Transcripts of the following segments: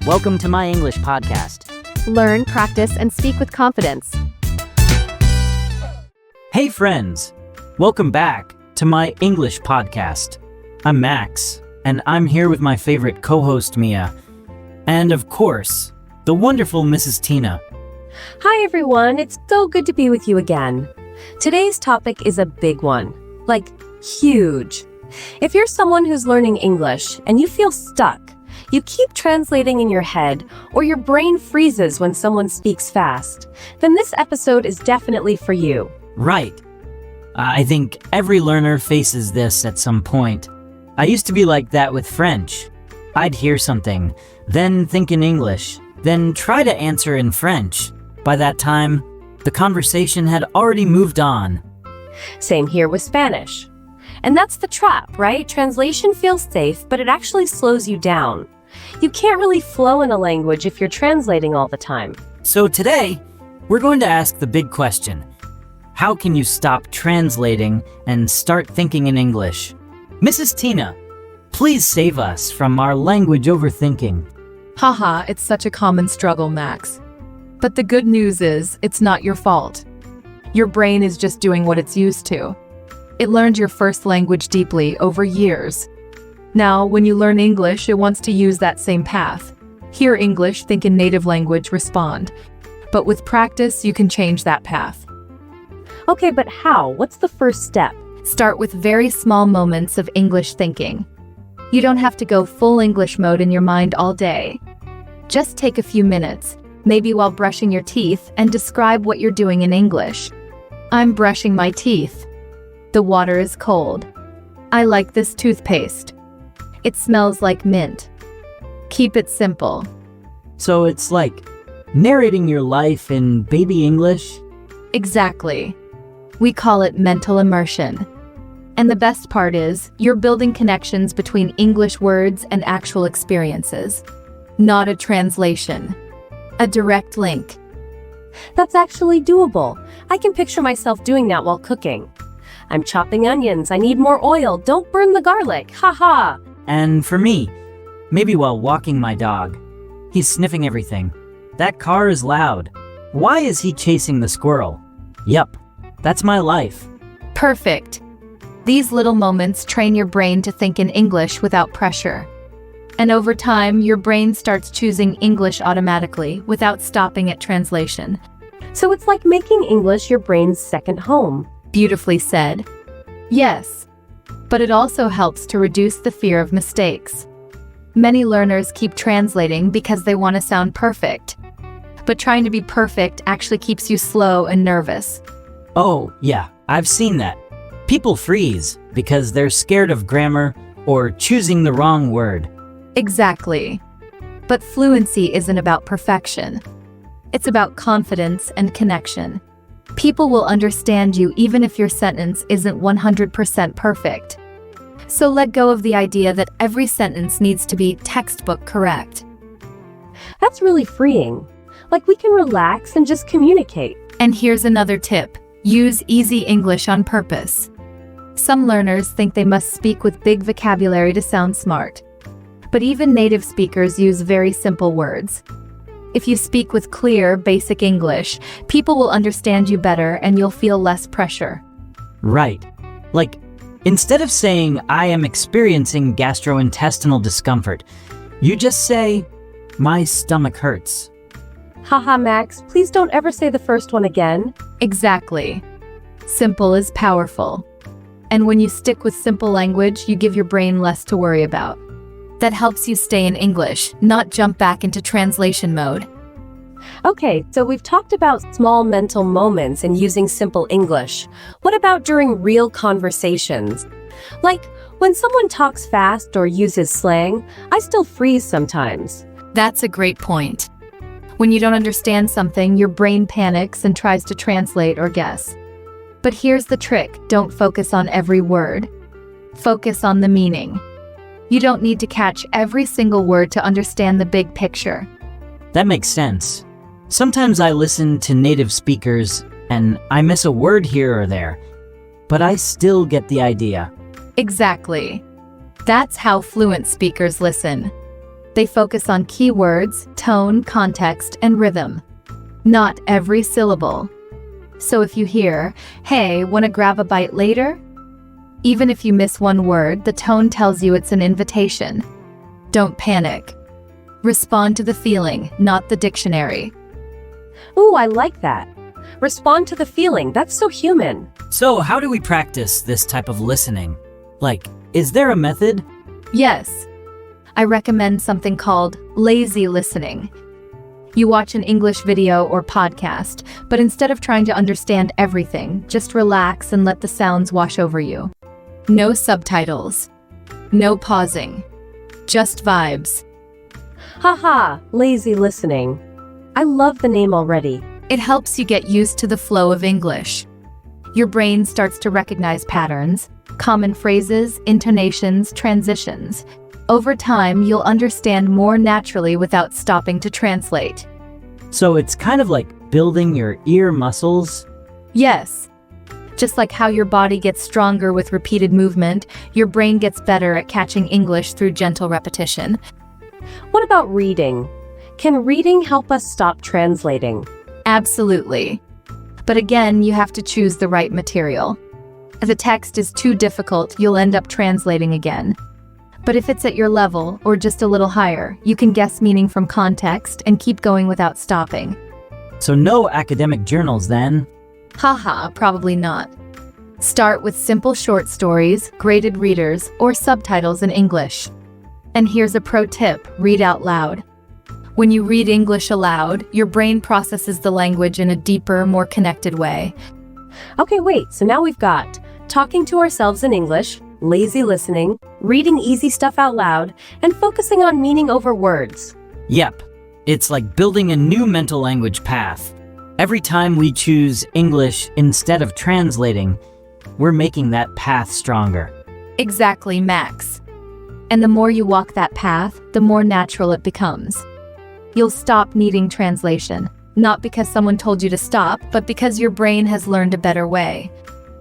Welcome to my English podcast. Learn, practice, and speak with confidence. Hey friends, welcome back to my English podcast. I'm Max, and I'm here with my favorite co-host Mia, and of course, the wonderful Mrs. Tina. Hi everyone, it's so good to be with you again. Today's topic is a big one, like huge. If you're someone who's learning English and you feel stuck, you keep translating in your head, or your brain freezes when someone speaks fast, then this episode is definitely for you. Right. I think every learner faces this at some point. I used to be like that with French. I'd hear something, then think in English, then try to answer in French. By that time, the conversation had already moved on. Same here with Spanish. And that's the trap, right? Translation feels safe, but it actually slows you down. You can't really flow in a language if you're translating all the time. So today, we're going to ask the big question. How can you stop translating and start thinking in English? Mrs. Tina, please save us from our language overthinking. Haha, it's such a common struggle, Max. But the good news is, it's not your fault. Your brain is just doing what it's used to. It learned your first language deeply over years. Now, when you learn English, it wants to use that same path. Hear English, think in native language, respond. But with practice, you can change that path. Okay, but how? What's the first step? Start with very small moments of English thinking. You don't have to go full English mode in your mind all day. Just take a few minutes, maybe while brushing your teeth, and describe what you're doing in English. I'm brushing my teeth. The water is cold. I like this toothpaste. It smells like mint. Keep it simple. So it's like narrating your life in baby English? Exactly. We call it mental immersion. And the best part is, you're building connections between English words and actual experiences. Not a translation. A direct link. That's actually doable. I can picture myself doing that while cooking. I'm chopping onions. I need more oil. Don't burn the garlic. Haha. And for me, maybe while walking my dog. He's sniffing everything. That car is loud. Why is he chasing the squirrel? Yup, that's my life. Perfect. These little moments train your brain to think in English without pressure. And over time, your brain starts choosing English automatically without stopping at translation. So it's like making English your brain's second home. Beautifully said. Yes. But it also helps to reduce the fear of mistakes. Many learners keep translating because they want to sound perfect. But trying to be perfect actually keeps you slow and nervous. Oh, yeah, I've seen that. People freeze because they're scared of grammar or choosing the wrong word. Exactly. But fluency isn't about perfection. It's about confidence and connection. People will understand you even if your sentence isn't 100% perfect. So let go of the idea that every sentence needs to be textbook correct. That's really freeing. Like we can relax and just communicate. And here's another tip. Use easy English on purpose. Some learners think they must speak with big vocabulary to sound smart. But even native speakers use very simple words. If you speak with clear, basic English, people will understand you better and you'll feel less pressure. Right. Like, instead of saying, I am experiencing gastrointestinal discomfort, you just say, my stomach hurts. Haha, Max, please don't ever say the first one again. Exactly. Simple is powerful. And when you stick with simple language, you give your brain less to worry about. That helps you stay in English, not jump back into translation mode. Okay, so we've talked about small mental moments and using simple English. What about during real conversations? Like, when someone talks fast or uses slang, I still freeze sometimes. That's a great point. When you don't understand something, your brain panics and tries to translate or guess. But here's the trick, don't focus on every word. Focus on the meaning. You don't need to catch every single word to understand the big picture. That makes sense. Sometimes I listen to native speakers and I miss a word here or there, but I still get the idea. Exactly. That's how fluent speakers listen. They focus on keywords, tone, context, and rhythm. Not every syllable. So if you hear, "Hey, wanna grab a bite later?" Even if you miss one word, the tone tells you it's an invitation. Don't panic. Respond to the feeling, not the dictionary. Ooh, I like that. Respond to the feeling. That's so human. So, how do we practice this type of listening? Like, is there a method? Yes. I recommend something called lazy listening. You watch an English video or podcast, but instead of trying to understand everything, just relax and let the sounds wash over you. No subtitles. No pausing. Just vibes. Haha, lazy listening. I love the name already. It helps you get used to the flow of English. Your brain starts to recognize patterns, common phrases, intonations, transitions. Over time, you'll understand more naturally without stopping to translate. So it's kind of like building your ear muscles? Yes. Just like how your body gets stronger with repeated movement, your brain gets better at catching English through gentle repetition. What about reading? Can reading help us stop translating? Absolutely. But again, you have to choose the right material. If a text is too difficult, you'll end up translating again. But if it's at your level, or just a little higher, you can guess meaning from context and keep going without stopping. So no academic journals then? Haha, probably not. Start with simple short stories, graded readers, or subtitles in English. And here's a pro tip: read out loud. When you read English aloud, your brain processes the language in a deeper, more connected way. Okay, wait, so now we've got talking to ourselves in English, lazy listening, reading easy stuff out loud, and focusing on meaning over words. Yep. It's like building a new mental language path. Every time we choose English instead of translating, we're making that path stronger. Exactly, Max. And the more you walk that path, the more natural it becomes. You'll stop needing translation, not because someone told you to stop, but because your brain has learned a better way.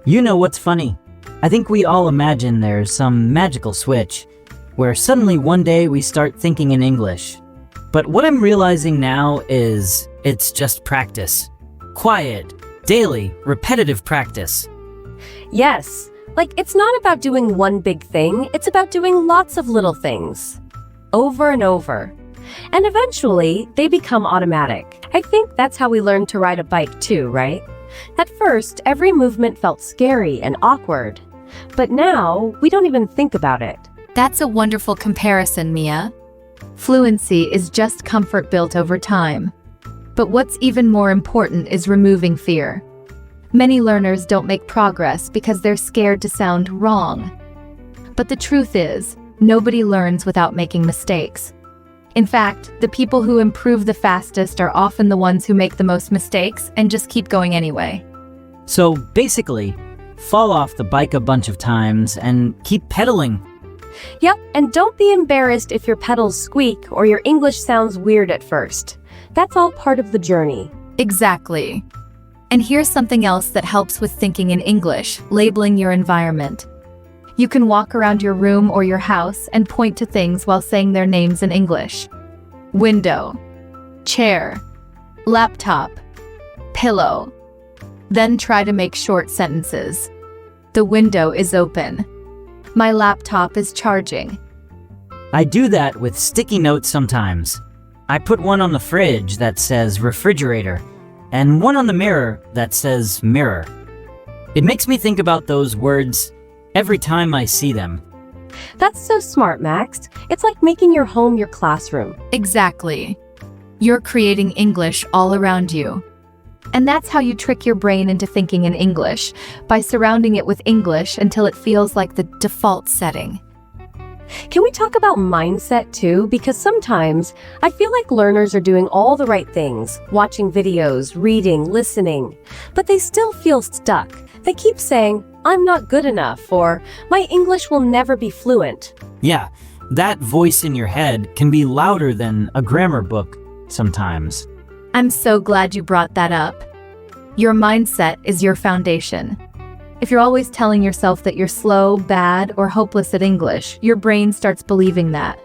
You know what's funny? I think we all imagine there's some magical switch where suddenly one day we start thinking in English. But what I'm realizing now is it's just practice. Quiet, daily, repetitive practice. Yes, like it's not about doing one big thing, it's about doing lots of little things. Over and over. And eventually, they become automatic. I think that's how we learned to ride a bike too, right? At first, every movement felt scary and awkward. But now, we don't even think about it. That's a wonderful comparison, Mia. Fluency is just comfort built over time. But what's even more important is removing fear. Many learners don't make progress because they're scared to sound wrong. But the truth is, nobody learns without making mistakes. In fact, the people who improve the fastest are often the ones who make the most mistakes and just keep going anyway. So basically, fall off the bike a bunch of times and keep pedaling. Yep, and don't be embarrassed if your pedals squeak or your English sounds weird at first. That's all part of the journey. Exactly. And here's something else that helps with thinking in English: labeling your environment. You can walk around your room or your house and point to things while saying their names in English. Window, chair, laptop, pillow. Then try to make short sentences. The window is open. My laptop is charging. I do that with sticky notes sometimes. I put one on the fridge that says refrigerator, and one on the mirror that says mirror. It makes me think about those words every time I see them. That's so smart, Max. It's like making your home your classroom. Exactly. You're creating English all around you. And that's how you trick your brain into thinking in English, by surrounding it with English until it feels like the default setting. Can we talk about mindset too? Because sometimes I feel like learners are doing all the right things, watching videos, reading, listening, but they still feel stuck. They keep saying, "I'm not good enough," or "My English will never be fluent." Yeah, that voice in your head can be louder than a grammar book sometimes. I'm so glad you brought that up. Your mindset is your foundation. If you're always telling yourself that you're slow, bad, or hopeless at English, your brain starts believing that.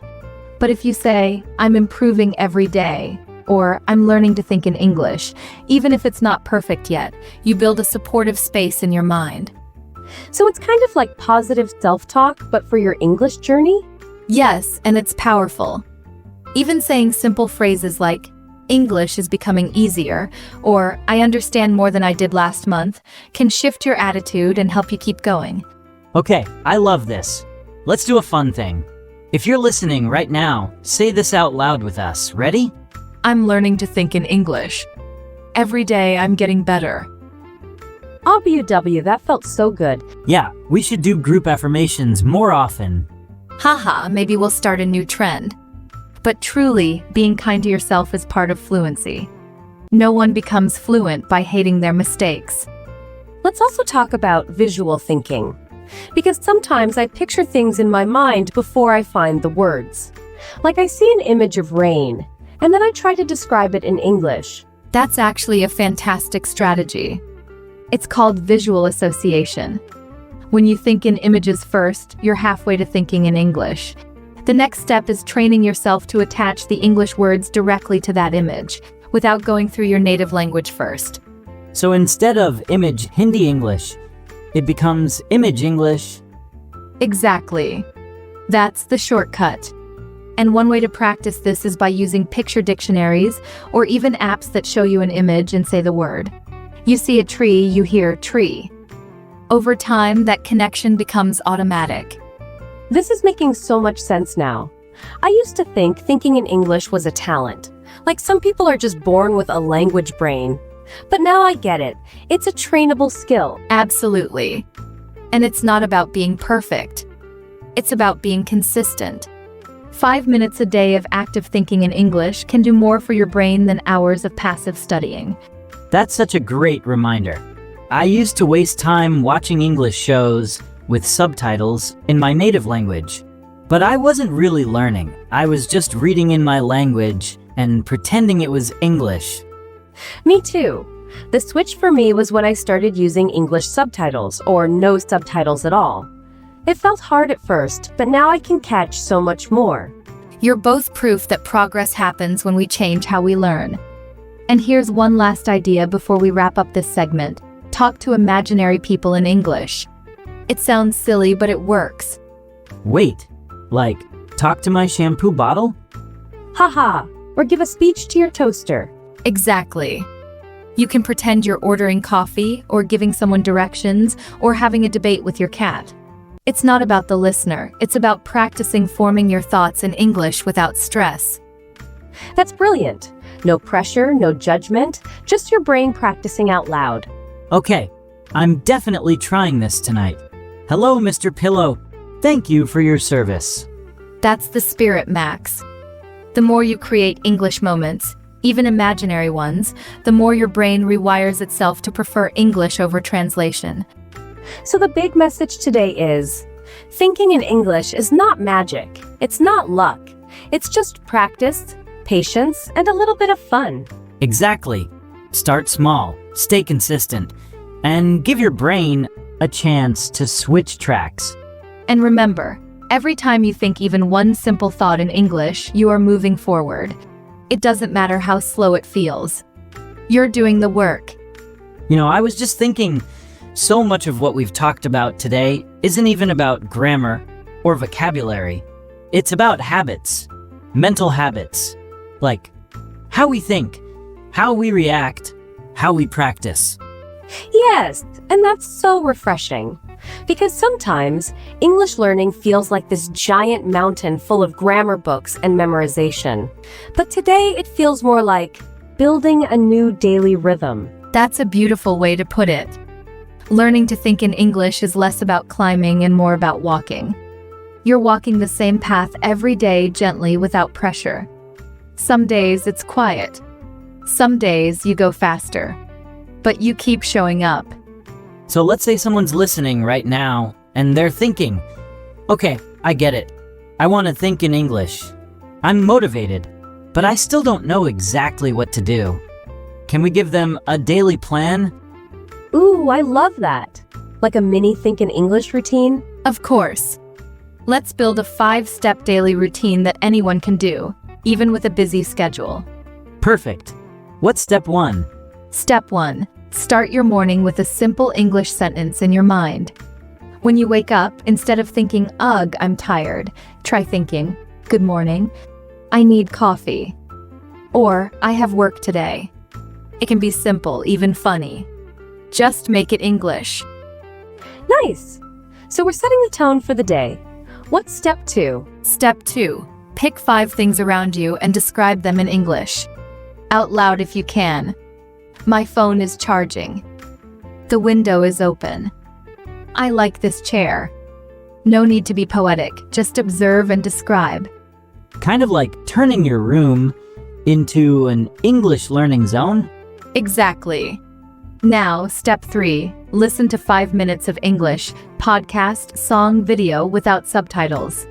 But if you say, I'm improving every day, or I'm learning to think in English, even if it's not perfect yet, you build a supportive space in your mind. So it's kind of like positive self-talk, but for your English journey? Yes, and it's powerful. Even saying simple phrases like, English is becoming easier, or I understand more than I did last month, can shift your attitude and help you keep going. Okay, I love this. Let's do a fun thing. If you're listening right now, say this out loud with us. Ready? I'm learning to think in English. Every day I'm getting better. OBUW, that felt so good. Yeah, we should do group affirmations more often. Haha, maybe we'll start a new trend. But truly, being kind to yourself is part of fluency. No one becomes fluent by hating their mistakes. Let's also talk about visual thinking. Because sometimes I picture things in my mind before I find the words. Like I see an image of rain, and then I try to describe it in English. That's actually a fantastic strategy. It's called visual association. When you think in images first, you're halfway to thinking in English. The next step is training yourself to attach the English words directly to that image, without going through your native language first. So instead of image Hindi English, it becomes image English. Exactly. That's the shortcut. And one way to practice this is by using picture dictionaries or even apps that show you an image and say the word. You see a tree, you hear tree. Over time, that connection becomes automatic. This is making so much sense now. I used to think thinking in English was a talent. Like some people are just born with a language brain. But now I get it. It's a trainable skill. Absolutely. And it's not about being perfect. It's about being consistent. 5 minutes a day of active thinking in English can do more for your brain than hours of passive studying. That's such a great reminder. I used to waste time watching English shows with subtitles in my native language. But I wasn't really learning. I was just reading in my language and pretending it was English. Me too. The switch for me was when I started using English subtitles, or no subtitles at all. It felt hard at first, but now I can catch so much more. You're both proof that progress happens when we change how we learn. And here's one last idea before we wrap up this segment. Talk to imaginary people in English. It sounds silly, but it works. Wait, like, talk to my shampoo bottle? Haha, or give a speech to your toaster. Exactly. You can pretend you're ordering coffee, or giving someone directions, or having a debate with your cat. It's not about the listener, it's about practicing forming your thoughts in English without stress. That's brilliant. No pressure, no judgment, just your brain practicing out loud. Okay, I'm definitely trying this tonight. Hello, Mr. Pillow. Thank you for your service. That's the spirit, Max. The more you create English moments, even imaginary ones, the more your brain rewires itself to prefer English over translation. So the big message today is, thinking in English is not magic. It's not luck. It's just practice, patience, and a little bit of fun. Exactly. Start small, stay consistent, and give your brain a chance to switch tracks. And remember, every time you think even one simple thought in English, you are moving forward. It doesn't matter how slow it feels. You're doing the work. You know, I was just thinking, so much of what we've talked about today isn't even about grammar or vocabulary. It's about habits, mental habits, like how we think, how we react, how we practice. Yes, and that's so refreshing. Because sometimes, English learning feels like this giant mountain full of grammar books and memorization. But today, it feels more like building a new daily rhythm. That's a beautiful way to put it. Learning to think in English is less about climbing and more about walking. You're walking the same path every day gently without pressure. Some days it's quiet. Some days you go faster. But you keep showing up. So let's say someone's listening right now and they're thinking, okay, I get it. I want to think in English. I'm motivated, but I still don't know exactly what to do. Can we give them a daily plan? Ooh, I love that. Like a mini Think in English routine? Of course. Let's build a 5-step daily routine that anyone can do, even with a busy schedule. Perfect. What's step 1? Step 1. Start your morning with a simple English sentence in your mind. When you wake up, instead of thinking, "Ugh, I'm tired," try thinking, "Good morning. I need coffee." Or, "I have work today." It can be simple, even funny. Just make it English. Nice! So we're setting the tone for the day. What's step 2? Step 2. Pick 5 things around you and describe them in English. Out loud if you can. My phone is charging. The window is open. I like this chair. No need to be poetic, just observe and describe. Kind of like turning your room into an English learning zone? Exactly. Now, step 3. Listen to 5 minutes of English, podcast, song, video without subtitles.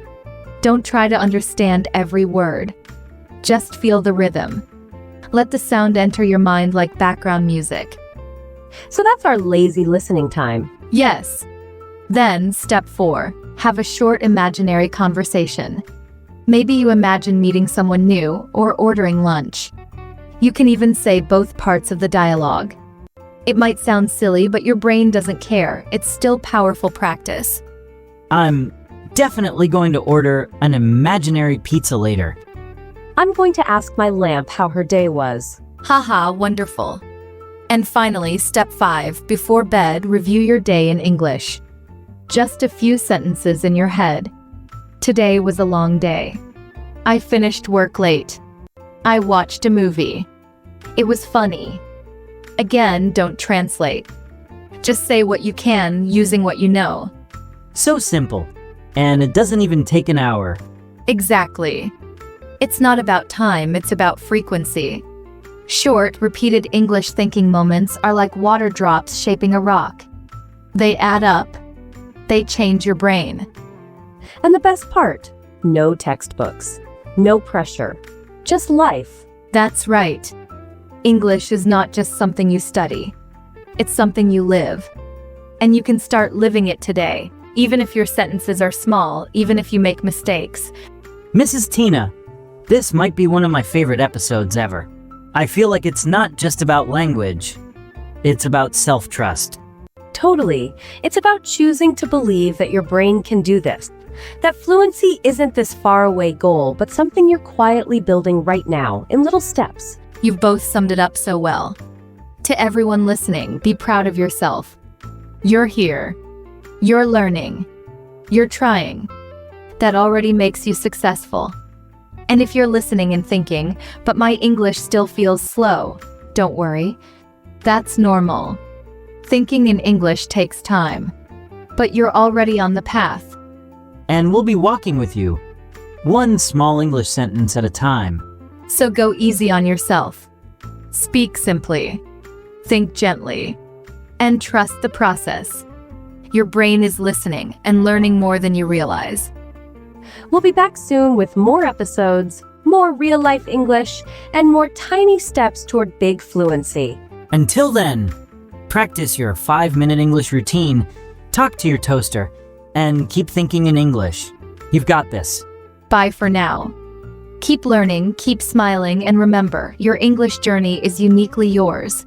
Don't try to understand every word. Just feel the rhythm. Let the sound enter your mind like background music. So that's our lazy listening time. Yes. Then, step 4. Have a short imaginary conversation. Maybe you imagine meeting someone new or ordering lunch. You can even say both parts of the dialogue. It might sound silly, but your brain doesn't care. It's still powerful practice. I'm definitely going to order an imaginary pizza later. I'm going to ask my lamp how her day was. Haha, wonderful. And finally, step 5. Before bed, review your day in English. Just a few sentences in your head. Today was a long day. I finished work late. I watched a movie. It was funny. Again, don't translate. Just say what you can using what you know. So simple. And it doesn't even take an hour. Exactly. It's not about time, it's about frequency. Short, repeated English thinking moments are like water drops shaping a rock. They add up. They change your brain. And the best part, no textbooks, no pressure, just life. That's right. English is not just something you study. It's something you live. And you can start living it today, even if your sentences are small, even if you make mistakes. Mrs. Tina, this might be one of my favorite episodes ever. I feel like it's not just about language. It's about self-trust. Totally. It's about choosing to believe that your brain can do this. That fluency isn't this faraway goal, but something you're quietly building right now, in little steps. You've both summed it up so well. To everyone listening, be proud of yourself. You're here. You're learning. You're trying. That already makes you successful. And if you're listening and thinking, "But my English still feels slow," don't worry. That's normal. Thinking in English takes time. But you're already on the path. And we'll be walking with you, one small English sentence at a time. So go easy on yourself. Speak simply. Think gently. And trust the process. Your brain is listening and learning more than you realize. We'll be back soon with more episodes, more real-life English, and more tiny steps toward big fluency. Until then, practice your 5-minute English routine, talk to your toaster, and keep thinking in English. You've got this. Bye for now. Keep learning, keep smiling, and remember, your English journey is uniquely yours.